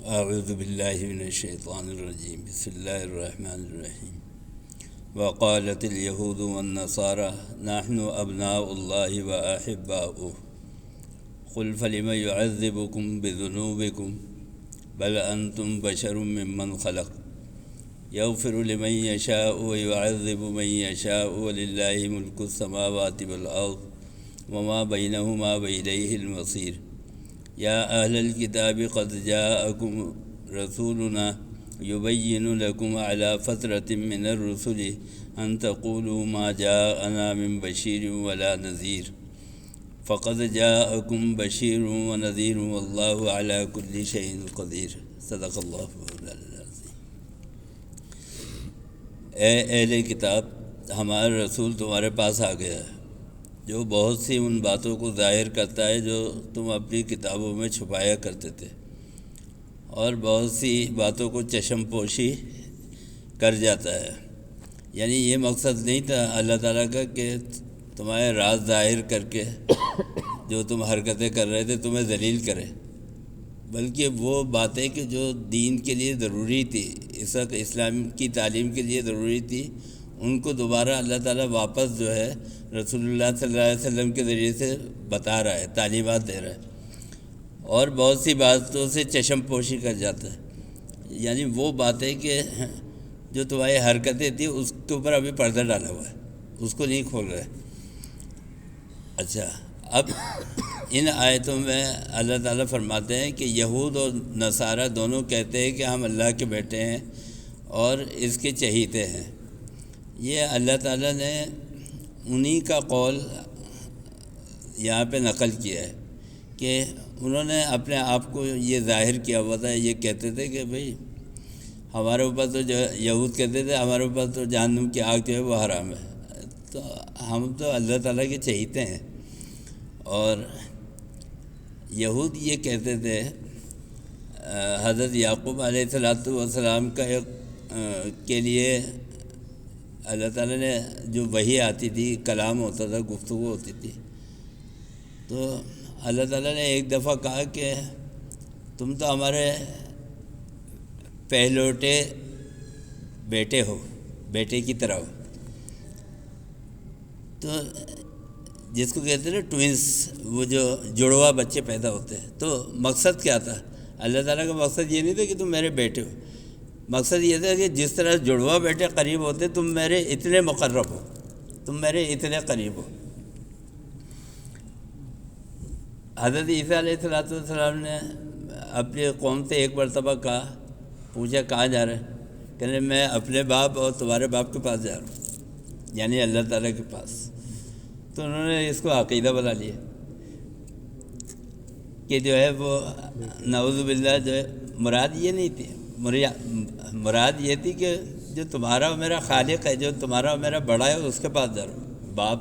اعوذ باللہ من الشیطان الرجیم بسم اللہ الرحمن الرحیم وقالت اليہود والنصارى نحن ابناء اللہ واحباؤہ قل فلم يعذبكم بذنوبكم بل انتم بشر ممن خلق یغفر لمن یشاء ویعذب من یشاء وللہ ملک السماوات والارض وما بینہما والیہ المصیر یا اہل الکتاب قد جاءکم رسولنا یبین لکم علی فترۃ من الرسل ان تقولوا ما جاءنا من بشیر ولا نذیر فقد جاءکم بشیر ونذیر واللہ علی کل شیء قدیر صدق اللہ العظیم۔ اے اہل کتاب، ہمارا رسول تمہارے پاس آ گیا ہے جو بہت سی ان باتوں کو ظاہر کرتا ہے جو تم اپنی کتابوں میں چھپایا کرتے تھے، اور بہت سی باتوں کو چشم پوشی کر جاتا ہے۔ یعنی یہ مقصد نہیں تھا اللہ تعالیٰ کا کہ تمہارے راز ظاہر کر کے جو تم حرکتیں کر رہے تھے تمہیں ذلیل کرے، بلکہ وہ باتیں کہ جو دین کے لیے ضروری تھی، اس وقت اسلام کی تعلیم کے لیے ضروری تھی، ان کو دوبارہ اللہ تعالیٰ واپس جو ہے رسول اللہ صلی اللہ علیہ وسلم کے ذریعے سے بتا رہا ہے، تعلیمات دے رہا ہے، اور بہت سی باتوں سے چشم پوشی کر جاتا ہے۔ یعنی وہ باتیں کہ جو تمہاری حرکتیں تھیں اس کے اوپر ابھی پردہ ڈالا ہوا ہے، اس کو نہیں کھول رہے۔ اچھا، اب ان آیتوں میں اللہ تعالیٰ فرماتے ہیں کہ یہود اور نصارہ دونوں کہتے ہیں کہ ہم اللہ کے بیٹے ہیں اور اس کے چہیتے ہیں۔ یہ اللہ تعالیٰ نے انہی کا قول یہاں پہ نقل کیا ہے کہ انہوں نے اپنے آپ کو یہ ظاہر کیا ہوا تھا، یہ کہتے تھے کہ بھئی ہمارے اوپر تو جو یہود کہتے تھے ہمارے اوپر تو جہنم کی آگ جو ہے وہ حرام ہے، تو ہم تو اللہ تعالیٰ کے چہیتے ہیں۔ اور یہود یہ کہتے تھے حضرت یعقوب علیہ السلام کے لیے اللہ تعالیٰ نے جو وحی آتی تھی، کلام ہوتا تھا، گفتگو ہوتی تھی، تو اللہ تعالیٰ نے ایک دفعہ کہا کہ تم تو ہمارے پہلوٹے بیٹے ہو، بیٹے کی طرح ہو۔ تو جس کو کہتے ہیں نا ٹوئنس، وہ جو جڑوا بچے پیدا ہوتے ہیں، تو مقصد کیا تھا؟ اللہ تعالیٰ کا مقصد یہ نہیں تھا کہ تم میرے بیٹے ہو، مقصد یہ تھا کہ جس طرح جڑوا بیٹے قریب ہوتے تم میرے اتنے مقرب ہو، تم میرے اتنے قریب ہو۔ حضرت عیسیٰ علیہ السلام نے اپنی قوم سے ایک مرتبہ کہا، پوچھا کہاں جا رہے ہیں؟ کہنے میں اپنے باپ اور تمہارے باپ کے پاس جا رہا ہوں، یعنی اللہ تعالیٰ کے پاس۔ تو انہوں نے اس کو عقیدہ بنا لیا کہ جو ہے وہ نعوذ باللہ جو ہے مراد یہ نہیں تھی، مراد یہ تھی کہ جو تمہارا اور میرا خالق ہے، جو تمہارا اور میرا بڑا ہے، اس کے پاس جا رہا ہوں۔ باپ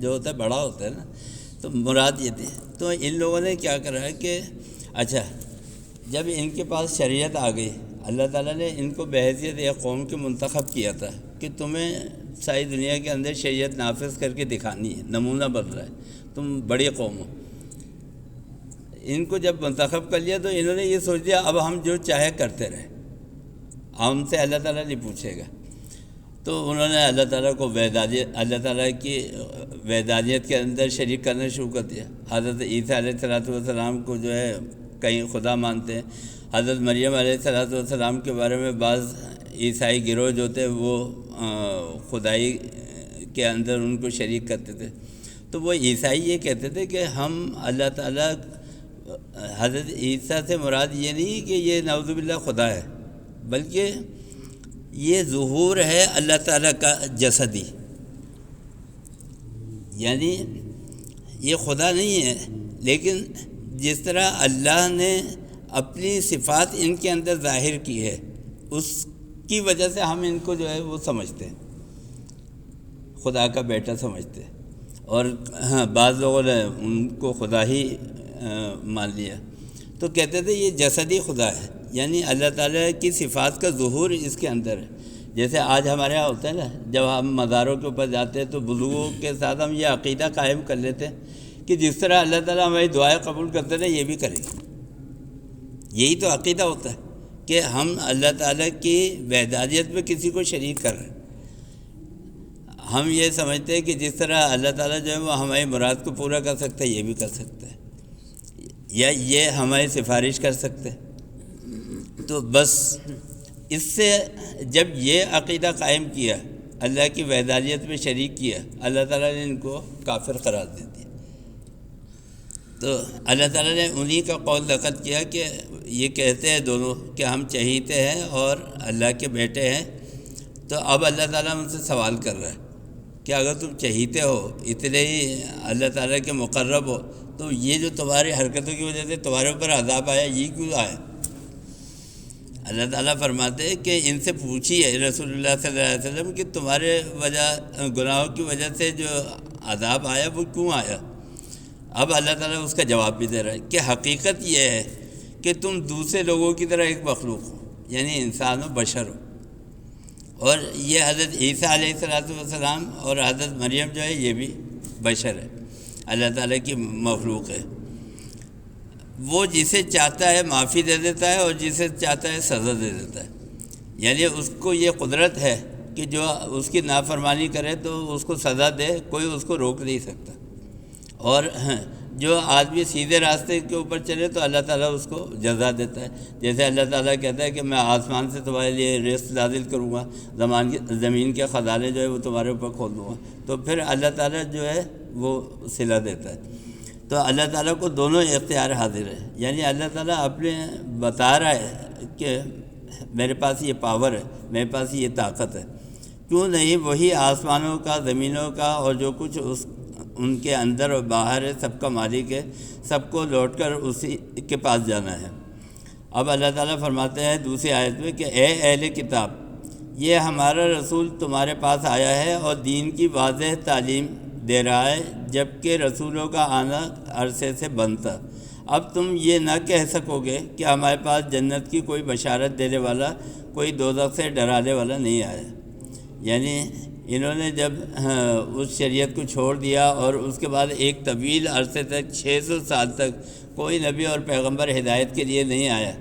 جو ہوتا ہے بڑا ہوتا ہے نا، تو مراد یہ تھی۔ تو ان لوگوں نے کیا کرا ہے کہ اچھا جب ان کے پاس شریعت آ گئی، اللہ تعالیٰ نے ان کو بحیثیت ایک قوم کے منتخب کیا تھا کہ تمہیں ساری دنیا کے اندر شریعت نافذ کر کے دکھانی ہے، نمونہ بن رہا ہے، تم بڑی قوم ہو۔ ان کو جب منتخب کر لیا تو انہوں نے یہ سوچ لیا اب ہم جو چاہے کرتے رہے، ہم سے اللہ تعالیٰ نہیں پوچھے گا۔ تو انہوں نے اللہ تعالیٰ کو اللہ تعالیٰ کی وحدانیت کے اندر شریک کرنا شروع کر دیا۔ حضرت عیسیٰ علیہ السلام کو جو ہے کہیں خدا مانتے ہیں، حضرت مریم علیہ السلام کے بارے میں بعض عیسائی گروہ جو تھے وہ خدائی کے اندر ان کو شریک کرتے تھے۔ تو وہ عیسائی یہ کہتے تھے کہ ہم اللہ تعالیٰ، حضرت عیسیٰ سے مراد یہ نہیں کہ یہ نعوذ باللہ خدا ہے، بلکہ یہ ظہور ہے اللہ تعالیٰ کا جسدی، یعنی یہ خدا نہیں ہے، لیکن جس طرح اللہ نے اپنی صفات ان کے اندر ظاہر کی ہے اس کی وجہ سے ہم ان کو جو ہے وہ سمجھتے ہیں، خدا کا بیٹا سمجھتے ہیں۔ اور ہاں بعض لوگوں نے ان کو خدا ہی مان لیا، تو کہتے تھے یہ جسدی خدا ہے، یعنی اللہ تعالیٰ کی صفات کا ظہور اس کے اندر ہے۔ جیسے آج ہمارے یہاں ہوتا ہے نا، جب ہم مزاروں کے اوپر جاتے ہیں تو بزرگوں کے ساتھ ہم یہ عقیدہ قائم کر لیتے ہیں کہ جس طرح اللہ تعالیٰ ہماری دعائیں قبول کرتے ہیں یہ بھی کریں گے۔ یہی تو عقیدہ ہوتا ہے کہ ہم اللہ تعالیٰ کی وحدانیت میں کسی کو شریک کر رہے ہیں۔ ہم یہ سمجھتے ہیں کہ جس طرح اللہ تعالیٰ جو ہے وہ ہماری مراد کو پورا کر سکتا ہے، یہ بھی کر سکتا ہے، یا یہ ہماری سفارش کر سکتے ہیں۔ تو بس اس سے جب یہ عقیدہ قائم کیا، اللہ کی وحدانیت میں شریک کیا، اللہ تعالیٰ نے ان کو کافر قرار دے دیا۔ تو اللہ تعالیٰ نے انہی کا قول نقل کیا کہ یہ کہتے ہیں دونوں کہ ہم چہیتے ہیں اور اللہ کے بیٹے ہیں۔ تو اب اللہ تعالیٰ ان سے سوال کر رہا ہے کہ اگر تم چہیتے ہو، اتنے ہی اللہ تعالیٰ کے مقرب ہو، تو یہ جو تمہاری حرکتوں کی وجہ سے تمہارے اوپر عذاب آیا، یہ کیوں آیا؟ اللہ تعالیٰ فرماتے ہیں کہ ان سے پوچھیے رسول اللہ صلی اللہ علیہ وسلم کہ تمہارے گناہوں کی وجہ سے جو عذاب آیا وہ کیوں آیا؟ اب اللہ تعالیٰ اس کا جواب بھی دے رہا ہے کہ حقیقت یہ ہے کہ تم دوسرے لوگوں کی طرح ایک مخلوق ہو، یعنی انسان و بشر ہو، اور یہ حضرت عیسیٰ علیہ السلام اور حضرت مریم جو ہے یہ بھی بشر ہے، اللہ تعالیٰ کی مخلوق ہے۔ وہ جسے چاہتا ہے معافی دے دیتا ہے اور جسے چاہتا ہے سزا دے دیتا ہے، یعنی اس کو یہ قدرت ہے کہ جو اس کی نافرمانی کرے تو اس کو سزا دے، کوئی اس کو روک نہیں سکتا، اور جو آدمی سیدھے راستے کے اوپر چلے تو اللہ تعالیٰ اس کو جزا دیتا ہے۔ جیسے اللہ تعالیٰ کہتا ہے کہ میں آسمان سے تمہارے لیے رزق نازل کروں گا، زمین کے خزانے جو ہے وہ تمہارے اوپر کھول دوں گا، تو پھر اللہ تعالیٰ جو ہے وہ صلہ دیتا ہے۔ تو اللہ تعالیٰ کو دونوں اختیار حاضر ہے، یعنی اللہ تعالیٰ اپنے بتا رہا ہے کہ میرے پاس یہ پاور ہے، میرے پاس یہ طاقت ہے، کیوں نہیں وہی آسمانوں کا، زمینوں کا اور جو کچھ ان کے اندر اور باہر ہے سب کا مالک ہے، سب کو لوٹ کر اسی کے پاس جانا ہے۔ اب اللہ تعالیٰ فرماتے ہیں دوسری آیت میں کہ اے اہل کتاب، یہ ہمارا رسول تمہارے پاس آیا ہے اور دین کی واضح تعلیم دے رہا ہے، جبکہ رسولوں کا آنا عرصے سے بند تھا۔ اب تم یہ نہ کہہ سکو گے کہ ہمارے پاس جنت کی کوئی بشارت دینے والا، کوئی دوزخ سے ڈرانے والا نہیں آیا۔ یعنی انہوں نے جب اس شریعت کو چھوڑ دیا اور اس کے بعد ایک طویل عرصے تک 600 سال تک کوئی نبی اور پیغمبر ہدایت کے لیے نہیں آیا،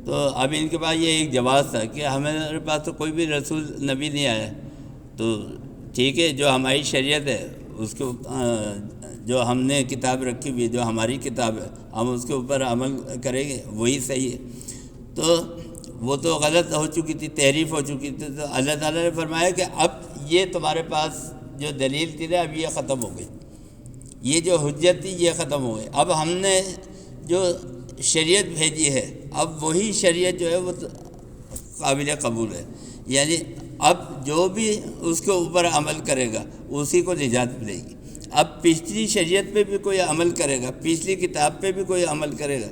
تو اب ان کے پاس یہ ایک جواز تھا کہ ہمارے پاس تو کوئی بھی رسول نبی نہیں آیا، تو ٹھیک ہے جو ہماری شریعت ہے اس کو جو ہم نے کتاب رکھی ہوئی ہے، جو ہماری کتاب ہے، ہم اس کے اوپر عمل کریں گے، وہی صحیح ہے۔ تو وہ تو غلط ہو چکی تھی، تحریف ہو چکی تھی، تو اللہ تعالیٰ نے فرمایا کہ اب یہ تمہارے پاس جو دلیل تھی نا اب یہ ختم ہو گئی، یہ جو حجت تھی یہ ختم ہو گئی، اب ہم نے جو شریعت بھیجی ہے اب وہی شریعت جو ہے وہ قابل قبول ہے، یعنی اب جو بھی اس کے اوپر عمل کرے گا اسی کو نجات ملے گی۔ اب پچھلی شریعت پہ بھی کوئی عمل کرے گا، پچھلی کتاب پہ بھی کوئی عمل کرے گا،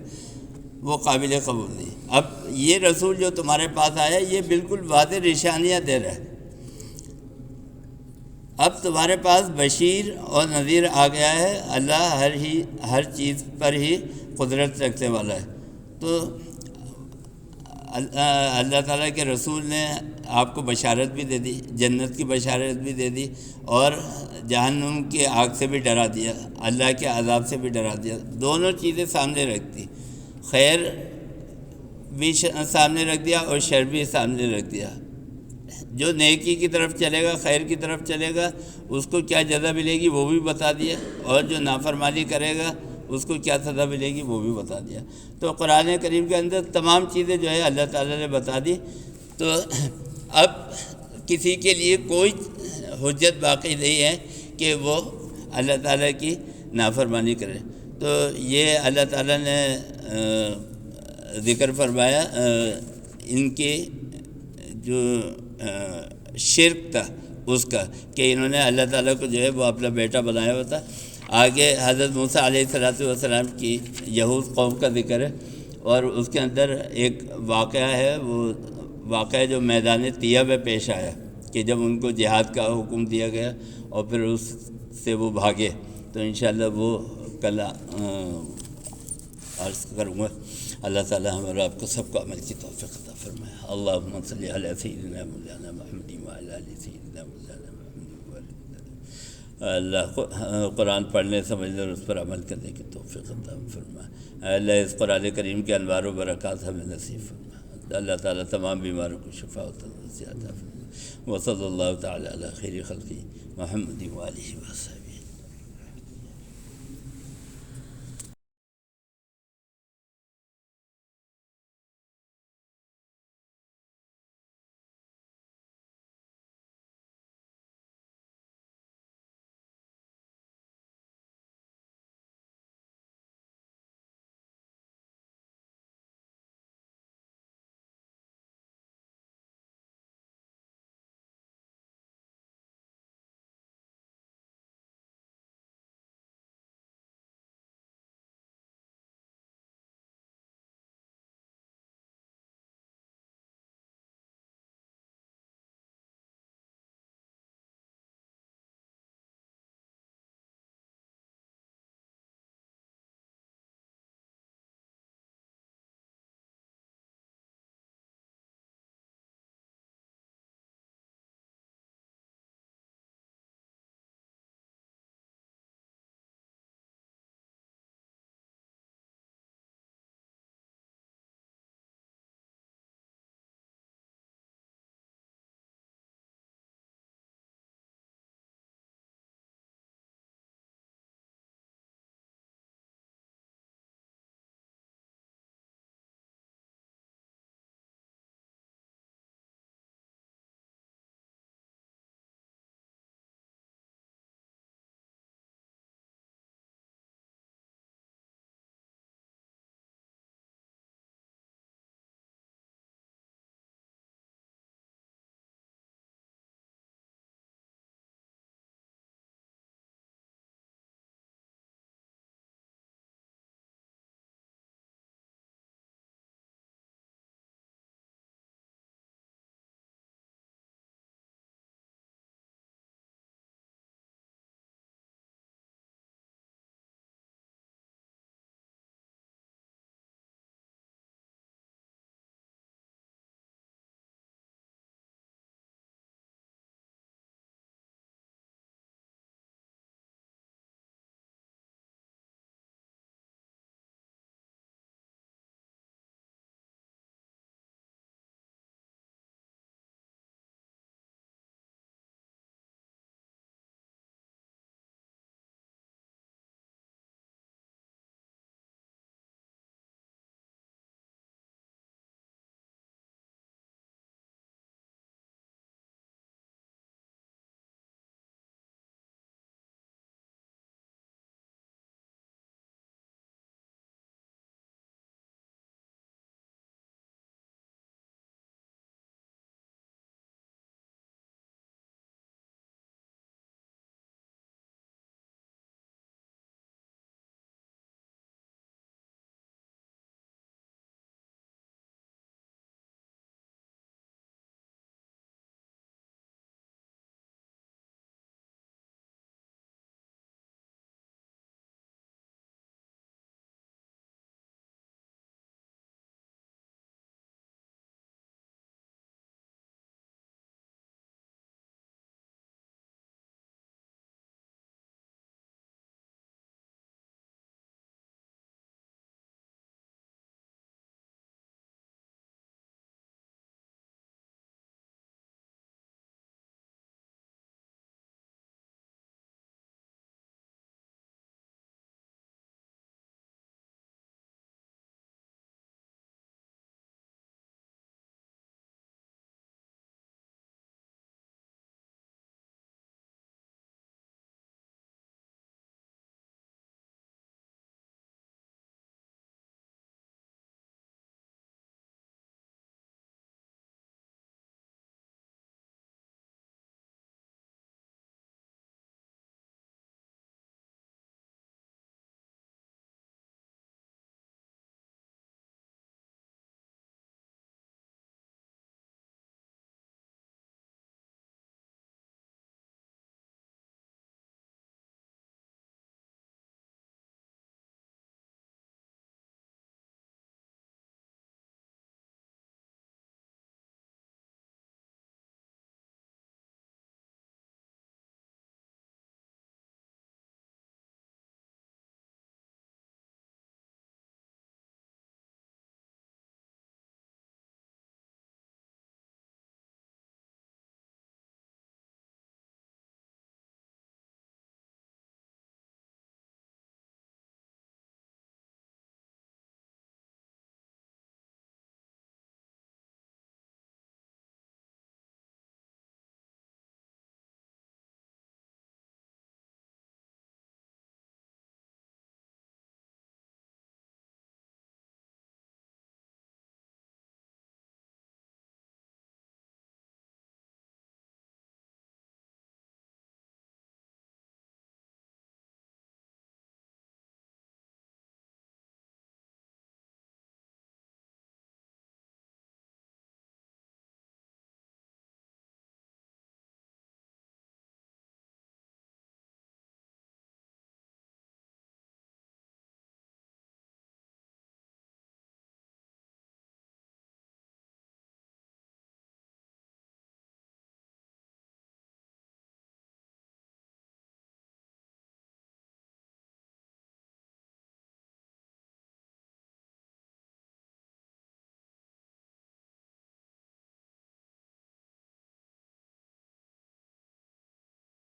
وہ قابل قبول نہیں۔ اب یہ رسول جو تمہارے پاس آیا یہ بالکل واضح نشانیاں دے رہا ہے، اب تمہارے پاس بشیر اور نذیر آ گیا ہے، اللہ ہر چیز پر ہی قدرت رکھنے والا ہے۔ تو اللہ تعالیٰ کے رسول نے آپ کو بشارت بھی دے دی، جنت کی بشارت بھی دے دی، اور جہنم کی آگ سے بھی ڈرا دیا، اللہ کے عذاب سے بھی ڈرا دیا، دونوں چیزیں سامنے رکھ دی، خیر بھی سامنے رکھ دیا اور شر بھی سامنے رکھ دیا۔ جو نیکی کی طرف چلے گا، خیر کی طرف چلے گا، اس کو کیا جزا ملے گی وہ بھی بتا دیا، اور جو نافرمانی کرے گا اس کو کیا سزا ملے گی وہ بھی بتا دیا۔ تو قرآن کریم کے اندر تمام چیزیں جو ہے اللہ تعالیٰ نے بتا دی، تو اب کسی کے لیے کوئی حجت باقی نہیں ہے کہ وہ اللہ تعالیٰ کی نافرمانی کرے۔ تو یہ اللہ تعالیٰ نے ذکر فرمایا ان کے جو شرک تھا اس کا، کہ انہوں نے اللہ تعالیٰ کو جو ہے وہ اپنا بیٹا بنایا ہوا تھا۔ آگے حضرت موسیٰ علیہ السلام کی یہود قوم کا ذکر ہے، اور اس کے اندر ایک واقعہ ہے، وہ واقعہ جو میدان طیہ میں پیش آیا کہ جب ان کو جہاد کا حکم دیا گیا اور پھر اس سے وہ بھاگے، تو انشاءاللہ وہ کل عرض کروں گا۔ اللہ تعالیٰ ہم اور آپ کو سب کو عمل کی توفیق عطا فرمائے۔ اللہم صلی علی سیدنا مولانا محمد وعلی آل سیدنا مولانا محمد اللہ قرآن پڑھنے سمجھنے اور اس پر عمل کرنے کی توفیق عطا فرما۔ اے اللہ اس قرآن کریم کے انوار و برکات ہمیں نصیب فرما۔ اللہ تعالیٰ تمام بیماروں کو شفا و تندرستی عطا فرما۔ وصلی اللہ تعالیٰ علی خیر خلقہ محمد و آلہ وصحبہ۔